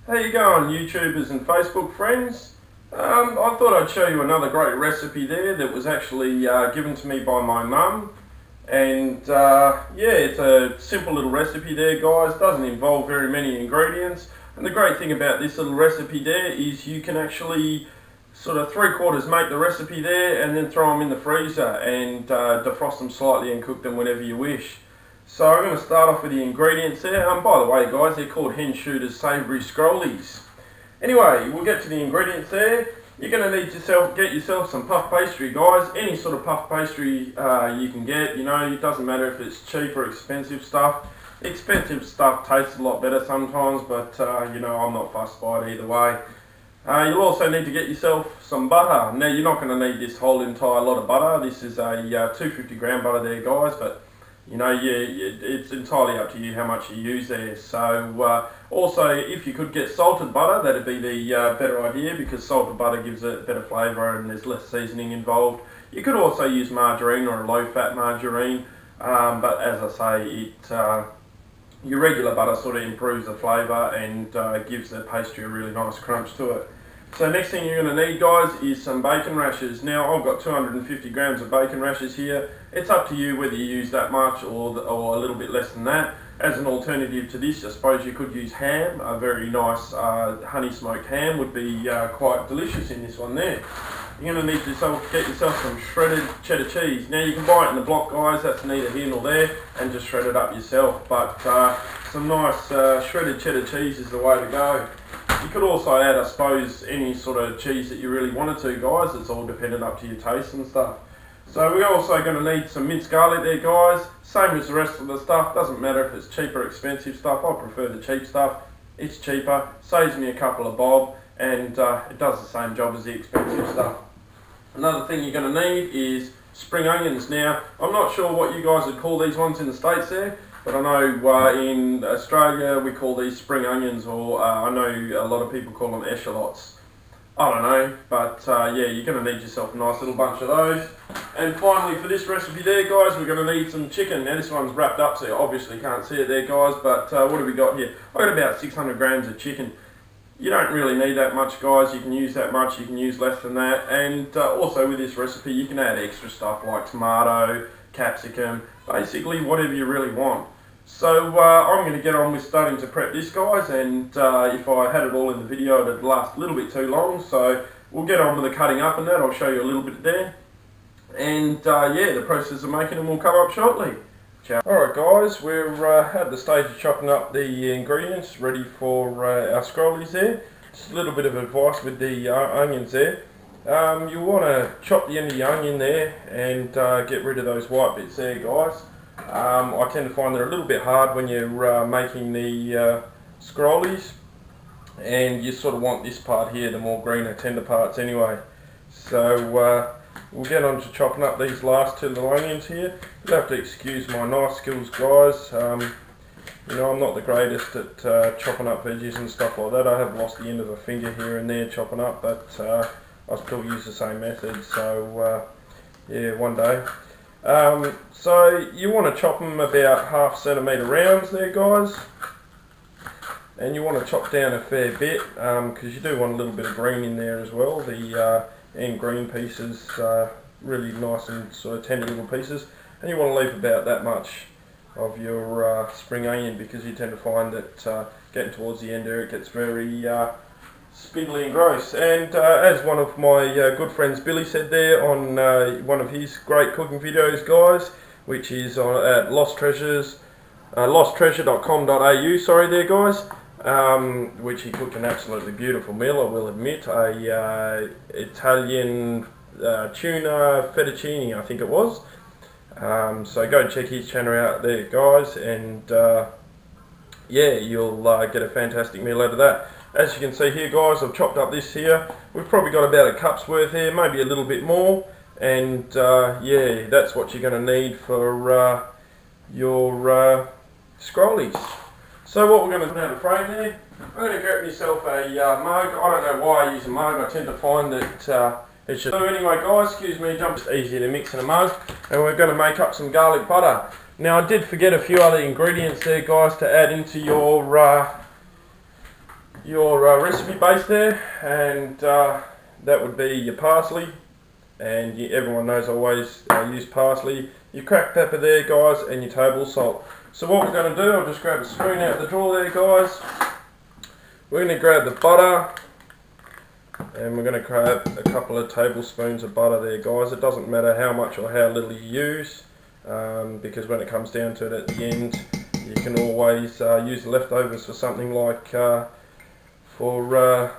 How you going, YouTubers and Facebook friends? I thought I'd show you another great recipe there that was actually given to me by my mum. And yeah, it's a simple little recipe there, guys. Doesn't involve very many ingredients. And the great thing about this little recipe there is you can actually sort of 3/4 make the recipe there and then throw them in the freezer and defrost them slightly and cook them whenever you wish. So I'm going to start off with the ingredients there. By the way, guys, they're called hen shooters savoury scrollies. Anyway, we'll get to the ingredients there. You're going to need to get yourself some puff pastry, guys. Any sort of puff pastry you can get. You know, it doesn't matter if it's cheap or expensive stuff. Expensive stuff tastes a lot better sometimes, but you know, I'm not fussed by it either way. You'll also need to get yourself some butter. Now, you're not going to need this whole entire lot of butter. This is a 250 gram butter there, guys, but you know, it's entirely up to you how much you use there. So also, if you could get salted butter, that'd be the better idea, because salted butter gives it better flavour and there's less seasoning involved. You could also use margarine or a low-fat margarine, but as I say, your regular butter sort of improves the flavour and gives the pastry a really nice crunch to it. So next thing you're going to need, guys, is some bacon rashers. Now, I've got 250 grams of bacon rashers here. It's up to you whether you use that much or a little bit less than that. As an alternative to this, I suppose you could use ham. A very nice honey smoked ham would be quite delicious in this one there. You're going to need to get yourself some shredded cheddar cheese. Now, you can buy it in the block, guys. That's neither here nor there, and just shred it up yourself. But some nice shredded cheddar cheese is the way to go. You could also add, I suppose, any sort of cheese that you really wanted to, guys. It's all dependent up to your taste and stuff. So we're also going to need some minced garlic there, guys. Same as the rest of the stuff. Doesn't matter if it's cheap or expensive stuff. I prefer the cheap stuff. It's cheaper, saves me a couple of bob, and it does the same job as the expensive stuff. Another thing you're going to need is spring onions. Now, I'm not sure what you guys would call these ones in the States there, but I know in Australia we call these spring onions, or I know a lot of people call them eshallots. I don't know, but yeah, you're going to need yourself a nice little bunch of those. And finally, for this recipe there, guys, we're going to need some chicken. Now, this one's wrapped up, so you obviously can't see it there, guys, but what have we got here? I've got about 600 grams of chicken. You don't really need that much, guys. You can use that much, you can use less than that. And also with this recipe, you can add extra stuff like tomato, capsicum, basically whatever you really want. So I'm going to get on with starting to prep this, guys, and if I had it all in the video, it'd last a little bit too long. So we'll get on with the cutting up and that. I'll show you a little bit there. And yeah, the process of making them will come up shortly. Ciao. Alright, guys, we're at the stage of chopping up the ingredients ready for our scrollies there. Just a little bit of advice with the onions there. You want to chop the end of the onion there and get rid of those white bits there, guys. I tend to find they're a little bit hard when you're making the scrollies, and you sort of want this part here, the more greener, tender parts anyway. So we'll get on to chopping up these last two little onions here. You'll have to excuse my knife skills, guys. You know, I'm not the greatest at chopping up veggies and stuff like that. I have lost the end of a finger here and there chopping up, but I still use the same method, so yeah, one day. So you want to chop them about 1/2 centimetre rounds there, guys, and you want to chop down a fair bit because you do want a little bit of green in there as well. The end green pieces really nice and sort of tender little pieces, and you want to leave about that much of your spring onion, because you tend to find that getting towards the end there it gets very spindly and gross. And as one of my good friends Billy said there on one of his great cooking videos, guys, which is at losttreasure.com.au, sorry there, guys, which he cooked an absolutely beautiful meal, I will admit, a Italian tuna fettuccine, I think it was. So go check his channel out there, guys, and yeah, you'll get a fantastic meal out of that. As you can see here, guys, I've chopped up this here. We've probably got about a cup's worth here, maybe a little bit more. And yeah, that's what you're going to need for your scrollies. So what we're going to put out a frame there, I'm going to grab myself a mug. I don't know why I use a mug. I tend to find that it's just... So anyway, guys, excuse me, it's easier to mix in a mug. And we're going to make up some garlic butter. Now, I did forget a few other ingredients there, guys, to add into your your recipe base there, and that would be your parsley, and everyone knows I always use parsley, your cracked pepper there guys, and your table salt. So what we're going to do, I'll just grab a spoon out of the drawer there guys. We're going to grab the butter, and we're going to grab a couple of tablespoons of butter there guys. It doesn't matter how much or how little you use, because when it comes down to it at the end, you can always use the leftovers for something like for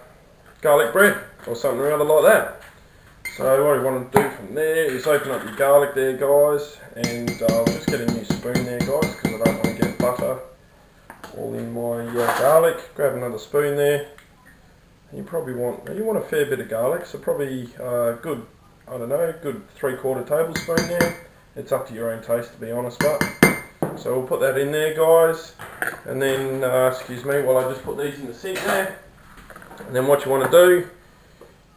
garlic bread or something or other like that. So what you want to do from there is open up your garlic there guys, and I'll just get a new spoon there guys because I don't want to get butter all in my garlic. Grab another spoon there. You probably want a fair bit of garlic, so probably good, I don't know, good 3/4 tablespoon there. It's up to your own taste to be honest, but so we'll put that in there guys, and then excuse me while I just put these in the sink there. And then what you want to do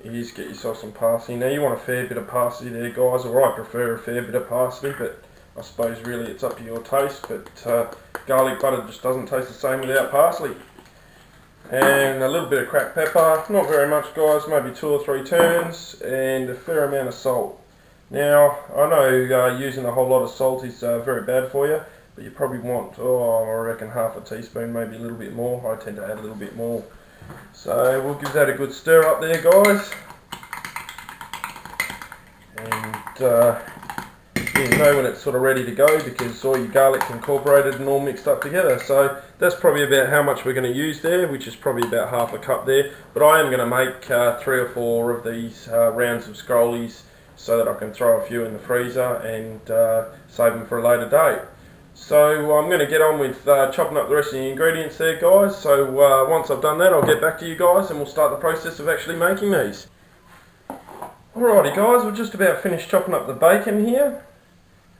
is get yourself some parsley. Now you want a fair bit of parsley there guys, or I prefer a fair bit of parsley, but I suppose really it's up to your taste, but garlic butter just doesn't taste the same without parsley. And a little bit of cracked pepper, not very much guys, maybe 2 or 3 turns, and a fair amount of salt. Now I know using a whole lot of salt is very bad for you, but you probably want, I reckon half a teaspoon, maybe a little bit more. I tend to add a little bit more. So we'll give that a good stir up there guys, and you know when it's sort of ready to go because all your garlic's incorporated and all mixed up together. So that's probably about how much we're going to use there, which is probably about half a cup there. But I am going to make 3 or 4 of these rounds of scrollies so that I can throw a few in the freezer and save them for a later date. So I'm going to get on with chopping up the rest of the ingredients there guys. So once I've done that I'll get back to you guys and we'll start the process of actually making these. Alrighty guys, we're just about finished chopping up the bacon here.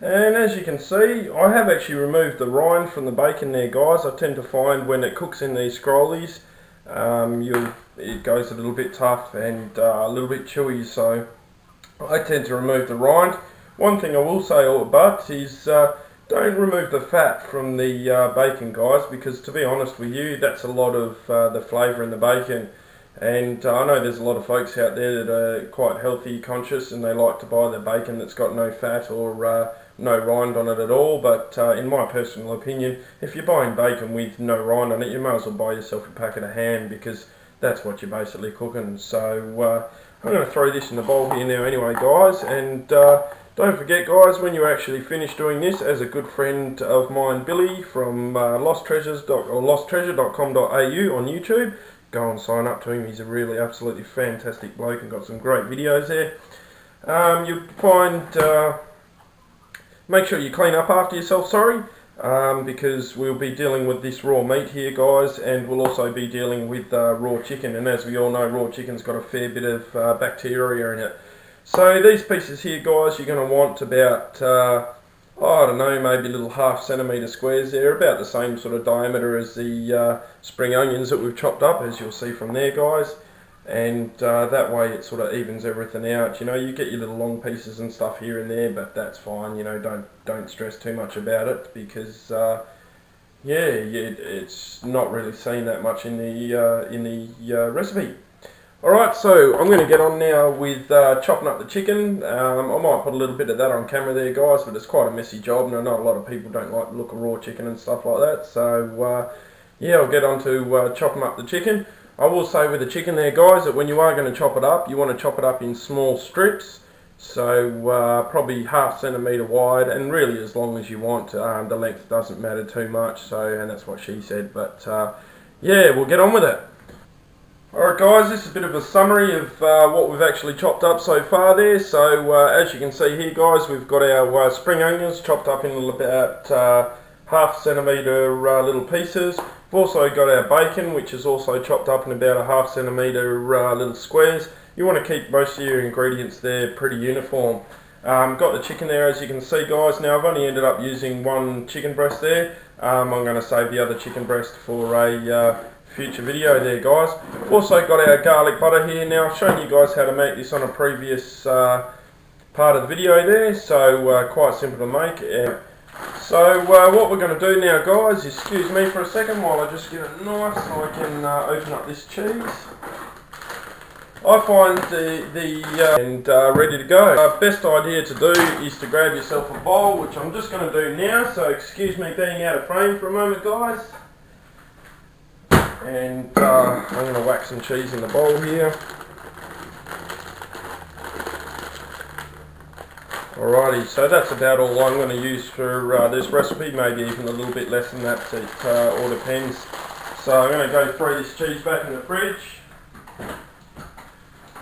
And as you can see, I have actually removed the rind from the bacon there guys. I tend to find when it cooks in these scrollies, it goes a little bit tough and a little bit chewy, so I tend to remove the rind. One thing I will say but is don't remove the fat from the bacon guys, because to be honest with you, that's a lot of the flavour in the bacon. And I know there's a lot of folks out there that are quite healthy conscious and they like to buy the bacon that's got no fat or no rind on it at all, but in my personal opinion, if you're buying bacon with no rind on it, you may as well buy yourself a packet of ham, because that's what you're basically cooking. So I'm going to throw this in the bowl here now anyway guys, and don't forget guys, when you actually finish doing this, as a good friend of mine Billy from losttreasure.com.au on YouTube, go and sign up to him. He's a really absolutely fantastic bloke and got some great videos there. You'll find, make sure you clean up after yourself, because we'll be dealing with this raw meat here guys, and we'll also be dealing with raw chicken, and as we all know, raw chicken's got a fair bit of bacteria in it. So these pieces here guys, you're going to want about I don't know, maybe little 1/2 centimetre squares there, about the same sort of diameter as the spring onions that we've chopped up, as you'll see from there guys. And that way it sort of evens everything out. You know, you get your little long pieces and stuff here and there, but that's fine. You know, don't stress too much about it, because it's not really seen that much in the recipe. Alright, so I'm going to get on now with chopping up the chicken. I might put a little bit of that on camera there guys, but it's quite a messy job, and I know a lot of people don't like the look of raw chicken and stuff like that. So yeah, I'll get on to chopping up the chicken. I will say with the chicken there guys, that when you are going to chop it up, you want to chop it up in small strips. So probably 1/2 centimetre wide, and really as long as you want. The length doesn't matter too much, so, and that's what she said, but yeah, we'll get on with it. Alright guys, this is a bit of a summary of what we've actually chopped up so far there. So as you can see here guys, we've got our spring onions chopped up in about 1/2 centimetre little pieces. We've also got our bacon, which is also chopped up in about 1/2 centimetre little squares. You want to keep most of your ingredients there pretty uniform. Got the chicken there, as you can see guys. Now I've only ended up using 1 chicken breast there. I'm going to save the other chicken breast for a future video there guys. Also got our garlic butter here. Now I've shown you guys how to make this on a previous part of the video there, so quite simple to make. So what we're going to do now, guys, is excuse me for a second while I just get a knife so I can open up this cheese. I find ready to go. Best idea to do is to grab yourself a bowl, which I'm just going to do now, so excuse me being out of frame for a moment, guys. And I'm going to whack some cheese in the bowl here. Alrighty, so that's about all I'm going to use for this recipe, maybe even a little bit less than that, it all depends. So I'm going to go throw this cheese back in the fridge.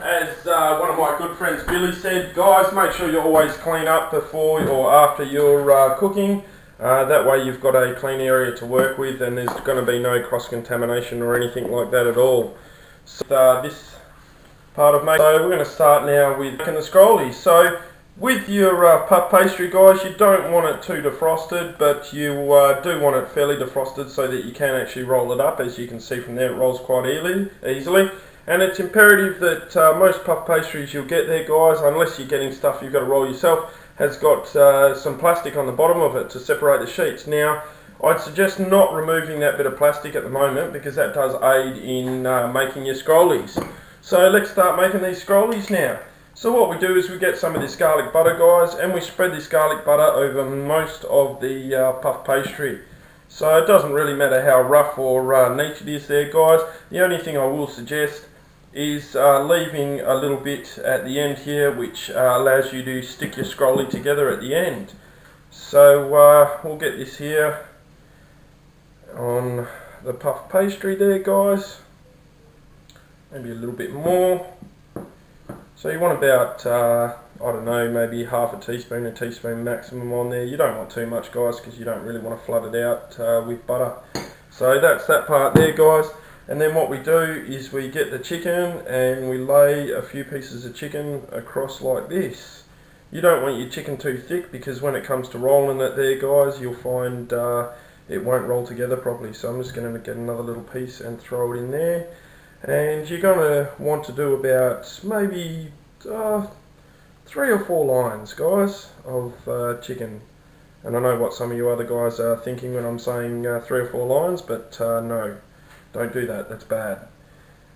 As one of my good friends Billy said, guys, make sure you always clean up before or after you're cooking. That way you've got a clean area to work with and there's going to be no cross-contamination or anything like that at all. So this part of so we're going to start now with making the scrollies. So with your puff pastry, guys, you don't want it too defrosted, but you do want it fairly defrosted so that you can actually roll it up. As you can see from there, it rolls quite easily. And it's imperative that most puff pastries you'll get there, guys, unless you're getting stuff you've got to roll yourself, has got some plastic on the bottom of it to separate the sheets. Now, I'd suggest not removing that bit of plastic at the moment because that does aid in making your scrollies. So let's start making these scrollies now. So what we do is we get some of this garlic butter, guys, and we spread this garlic butter over most of the puff pastry. So it doesn't really matter how rough or neat it is there, guys. The only thing I will suggest is leaving a little bit at the end here, which allows you to stick your scrollie together at the end. So we'll get this here on the puff pastry there, guys. Maybe a little bit more. So you want about, I don't know, maybe half a teaspoon maximum on there. You don't want too much, guys, because you don't really want to flood it out with butter. So that's that part there, guys. And then what we do is we get the chicken and we lay a few pieces of chicken across like this. You don't want your chicken too thick because when it comes to rolling it there, guys, you'll find it won't roll together properly. So I'm just going to get another little piece and throw it in there. And you're going to want to do about maybe 3 or 4 lines, guys, of chicken. And I know what some of you other guys are thinking when I'm saying 3 or 4 lines, but no. Don't do that, that's bad.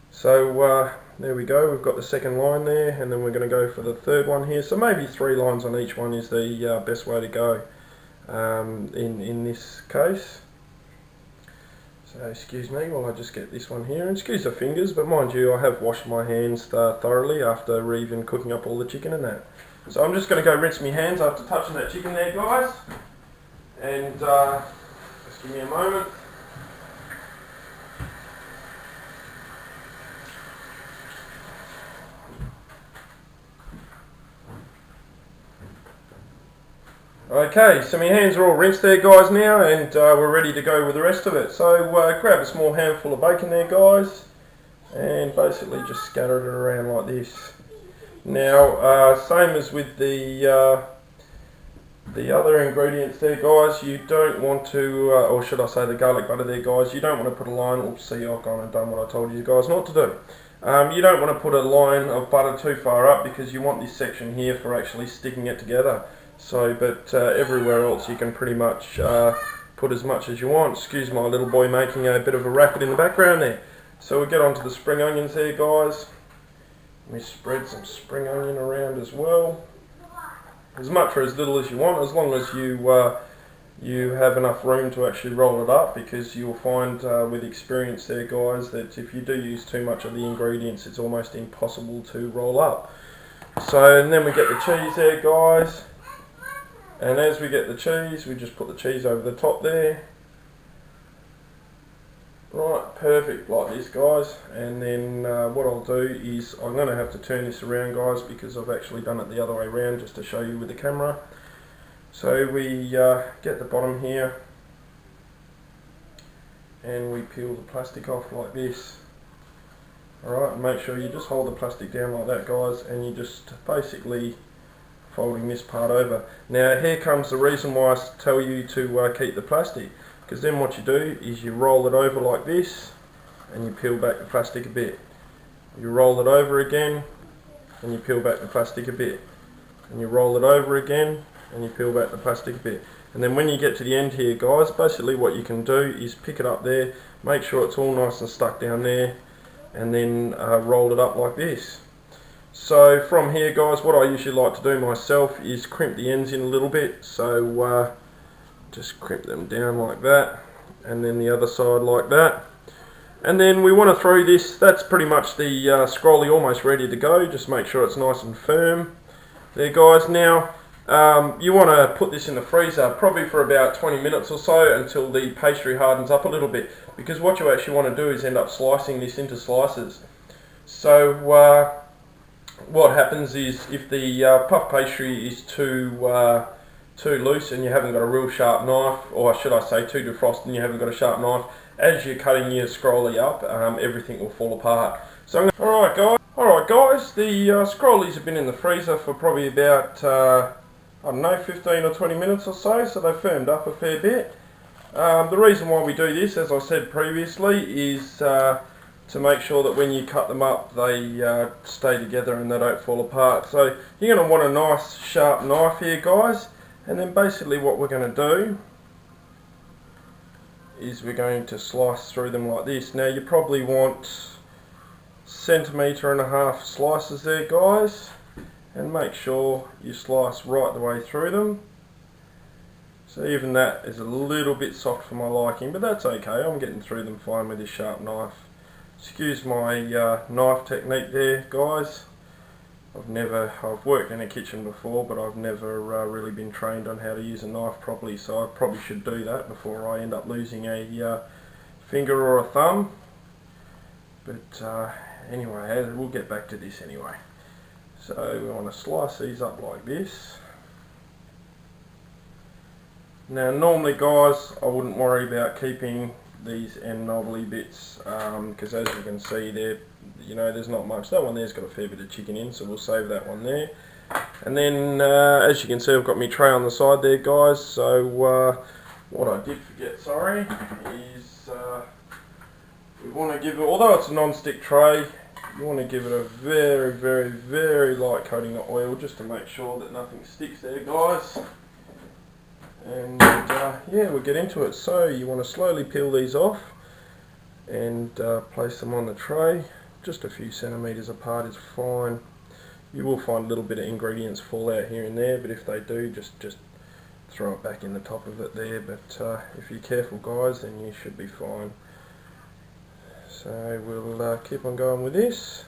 So there we go, we've got the second line there, and then we're going to go for the third one here. So maybe 3 lines on each one is the best way to go in this case. So excuse me while I just get this one here, and excuse the fingers, but mind you, I have washed my hands thoroughly after even cooking up all the chicken and that. So I'm just going to go rinse my hands after touching that chicken there, guys. And just give me a moment. Okay, so my hands are all rinsed there, guys, now, and we're ready to go with the rest of it. So grab a small handful of bacon there, guys, and basically just scatter it around like this. Now, same as with the other ingredients there, guys, you don't want to, or should I say the garlic butter there, guys, you don't want to put a line, oops, see, I've gone and done what I told you guys not to do. You don't want to put a line of butter too far up because you want this section here for actually sticking it together. So, but everywhere else you can pretty much put as much as you want. Excuse my little boy making a bit of a racket in the background there. So we get onto the spring onions there, guys. We spread some spring onion around as well. As much or as little as you want, as long as you have enough room to actually roll it up, because you'll find with experience there, guys, that if you do use too much of the ingredients, it's almost impossible to roll up. So, and then we get the cheese there, guys. And as we get the cheese, we just put the cheese over the top there. Right, perfect, like this, guys. And then what I'll do is I'm going to have to turn this around, guys, because I've actually done it the other way around just to show you with the camera. So we get the bottom here and we peel the plastic off like this. Alright, and make sure you just hold the plastic down like that, guys, and you just basically folding this part over. Now here comes the reason why I tell you to keep the plastic, because then what you do is you roll it over like this and you peel back the plastic a bit. You roll it over again and you peel back the plastic a bit, and you roll it over again and you peel back the plastic a bit. And then when you get to the end here, guys, basically what you can do is pick it up there, make sure it's all nice and stuck down there, and then roll it up like this. So from here, guys, what I usually like to do myself is crimp the ends in a little bit. So just crimp them down like that, and then the other side like that. And then we want to throw this, that's pretty much the scrollie almost ready to go. Just make sure it's nice and firm there, guys. Now you want to put this in the freezer probably for about 20 minutes or so until the pastry hardens up a little bit, because what you actually want to do is end up slicing this into slices. So what happens is, if the puff pastry is too loose and you haven't got a real sharp knife, or should I say too defrosted and you haven't got a sharp knife, as you're cutting your scrollie up, everything will fall apart. So alright guys, the scrollies have been in the freezer for probably about I don't know, 15 or 20 minutes or so they've firmed up a fair bit. The reason why we do this, as I said previously, is to make sure that when you cut them up they stay together and they don't fall apart. So you're going to want a nice sharp knife here, guys, and then basically what we're going to do is we're going to slice through them like this. Now you probably want 1.5 centimetre slices there, guys, and make sure you slice right the way through them. So even that is a little bit soft for my liking, but that's okay, I'm getting through them fine with this sharp knife. Excuse my knife technique there, guys. I've worked in a kitchen before, but I've never really been trained on how to use a knife properly, so I probably should do that before I end up losing a finger or a thumb. But anyway, we'll get back to this anyway. So we want to slice these up like this. Now normally, guys, I wouldn't worry about keeping these end knobbly bits, because as you can see there, there's not much. That one there's got a fair bit of chicken in, so we'll save that one there. And then as you can see, I've got my tray on the side there, guys. So what I did forget, sorry, is we want to give it, although it's a non-stick tray, you want to give it a very, very, very light coating of oil just to make sure that nothing sticks there, guys. And yeah, we'll get into it. So you want to slowly peel these off and place them on the tray. Just a few centimetres apart is fine. You will find a little bit of ingredients fall out here and there, but if they do, just throw it back in the top of it there. But if you're careful, guys, then you should be fine. So we'll keep on going with this.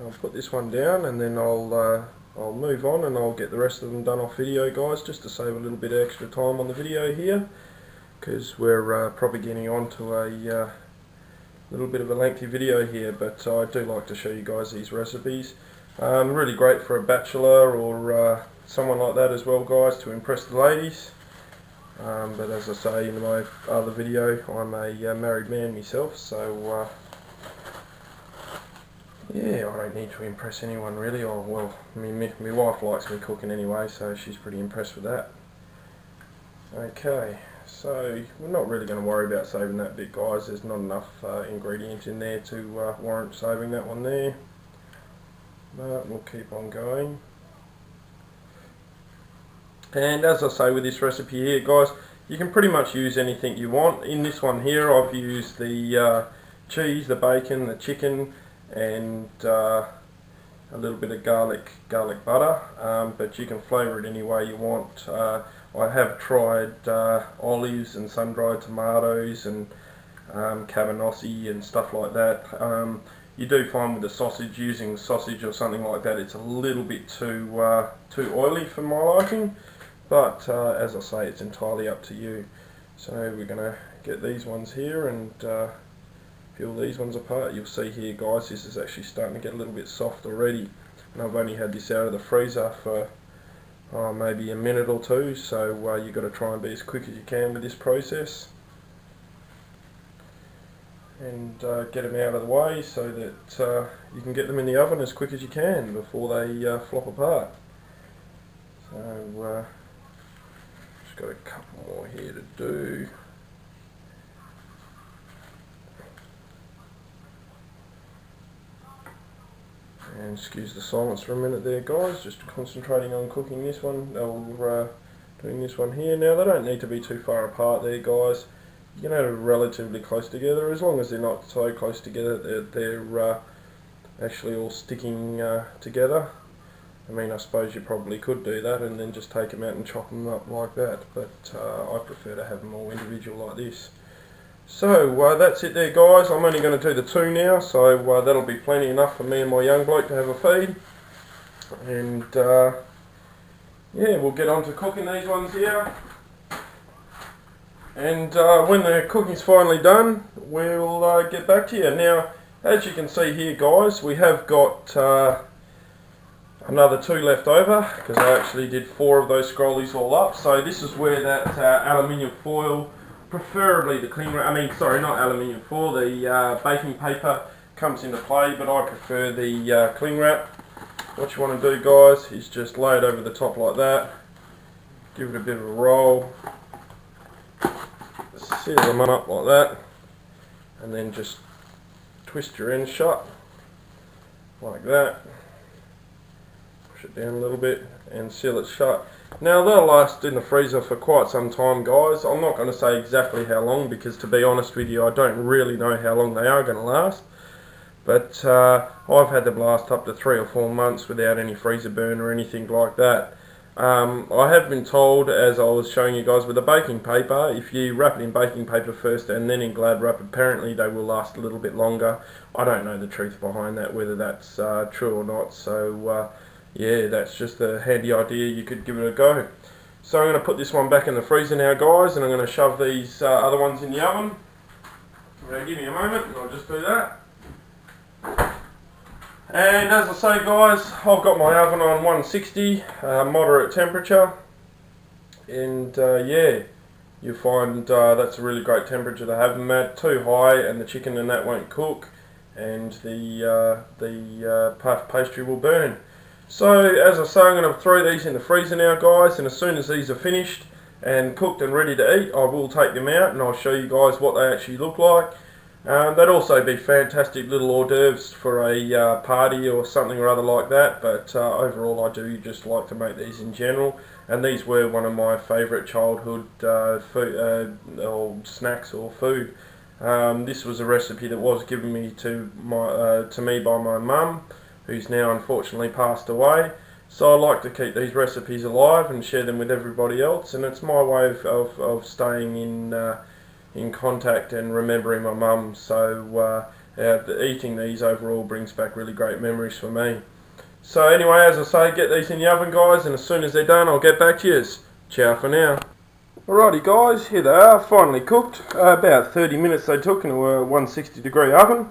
I'll put this one down, and then I'll move on and I'll get the rest of them done off video, guys, just to save a little bit of extra time on the video here, because we're probably getting on to a little bit of a lengthy video here. But I do like to show you guys these recipes. Really great for a bachelor or someone like that as well, guys, to impress the ladies. But as I say in my other video, I'm a married man myself, so yeah, I don't need to impress anyone really. Oh, well, my wife likes me cooking anyway, so she's pretty impressed with that. Okay, so we're not really going to worry about saving that bit, guys. There's not enough ingredients in there to warrant saving that one there. But we'll keep on going. And as I say with this recipe here, guys, you can pretty much use anything you want. In this one here, I've used the cheese, the bacon, the chicken, and a little bit of garlic butter, but you can flavour it any way you want. I have tried olives and sun-dried tomatoes and cabanossi and stuff like that. You do find with the sausage, using sausage or something like that, it's a little bit too oily for my liking, but as I say, it's entirely up to you. So we're going to get these ones here and peel these ones apart. You'll see here, guys, this is actually starting to get a little bit soft already, and I've only had this out of the freezer for maybe a minute or two, so you've got to try and be as quick as you can with this process and get them out of the way so that you can get them in the oven as quick as you can before they flop apart. So just got a couple more here to do. And Excuse the silence for a minute there, guys, just concentrating on cooking this one, or doing this one here. Now they don't need to be too far apart there, guys. You know, relatively close together, as long as they're not so close together that they're actually all sticking together. I mean, I suppose you probably could do that and then just take them out and chop them up like that, but I prefer to have them all individual like this. So that's it there, guys. I'm only going to do the 2 now, so that'll be plenty enough for me and my young bloke to have a feed. And yeah, we'll get on to cooking these ones here. And when the cooking's finally done, we'll get back to you. Now, as you can see here, guys, we have got another 2 left over, because I actually did 4 of those scrollies all up. So this is where that aluminium foil, preferably the cling wrap, sorry, not aluminium foil, the baking paper comes into play, but I prefer the cling wrap. What you want to do, guys, is just lay it over the top like that, give it a bit of a roll, seal them up like that, and then just twist your end shut like that, push it down a little bit and seal it shut. Now they'll last in the freezer for quite some time, guys. I'm not going to say exactly how long, because to be honest with you, I don't really know how long they are going to last, but I've had them last up to 3 or 4 months without any freezer burn or anything like that. I have been told, as I was showing you guys with the baking paper, if you wrap it in baking paper first and then in Glad wrap, apparently they will last a little bit longer. I don't know the truth behind that, whether that's true or not, so yeah, that's just a handy idea, you could give it a go. So I'm going to put this one back in the freezer now, guys, and I'm going to shove these other ones in the oven. Give me a moment and I'll just do that. And as I say, guys, I've got my oven on 160, moderate temperature, and yeah, you'll find that's a really great temperature to have them at. Too high and the chicken and that won't cook, and the puff pastry will burn. So as I say, I'm going to throw these in the freezer now, guys, and as soon as these are finished and cooked and ready to eat, I will take them out and I'll show you guys what they actually look like. They'd also be fantastic little hors d'oeuvres for a party or something or other like that, but overall I do just like to make these in general, and these were one of my favourite childhood food, or snacks or food. This was a recipe that was given me to me by my mum, who's now unfortunately passed away. So I like to keep these recipes alive and share them with everybody else, and it's my way of staying in contact and remembering my mum. So eating these overall brings back really great memories for me. So anyway, as I say, get these in the oven, guys, and as soon as they're done I'll get back to you. Ciao for now. Alrighty, guys, here they are, finally cooked. About 30 minutes they took in a 160 degree oven.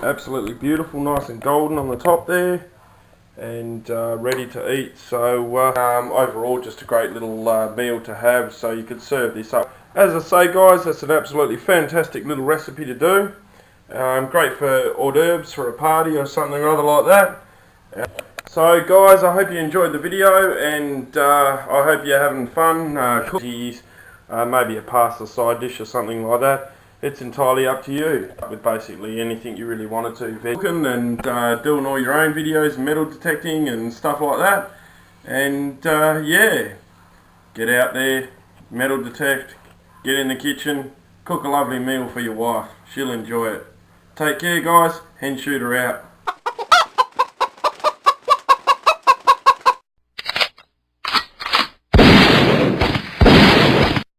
Absolutely beautiful, nice and golden on the top there, and ready to eat. So overall just a great little meal to have, so you could serve this up. As I say, guys, that's an absolutely fantastic little recipe to do. Great for hors d'oeuvres for a party or something or other like that. So guys, I hope you enjoyed the video, and I hope you're having fun cooking maybe a pasta side dish or something like that. It's entirely up to you, with basically anything you really wanted to. Cooking and doing all your own videos, metal detecting and stuff like that. And yeah, get out there, metal detect, get in the kitchen, cook a lovely meal for your wife. She'll enjoy it. Take care, guys. Hen shooter out.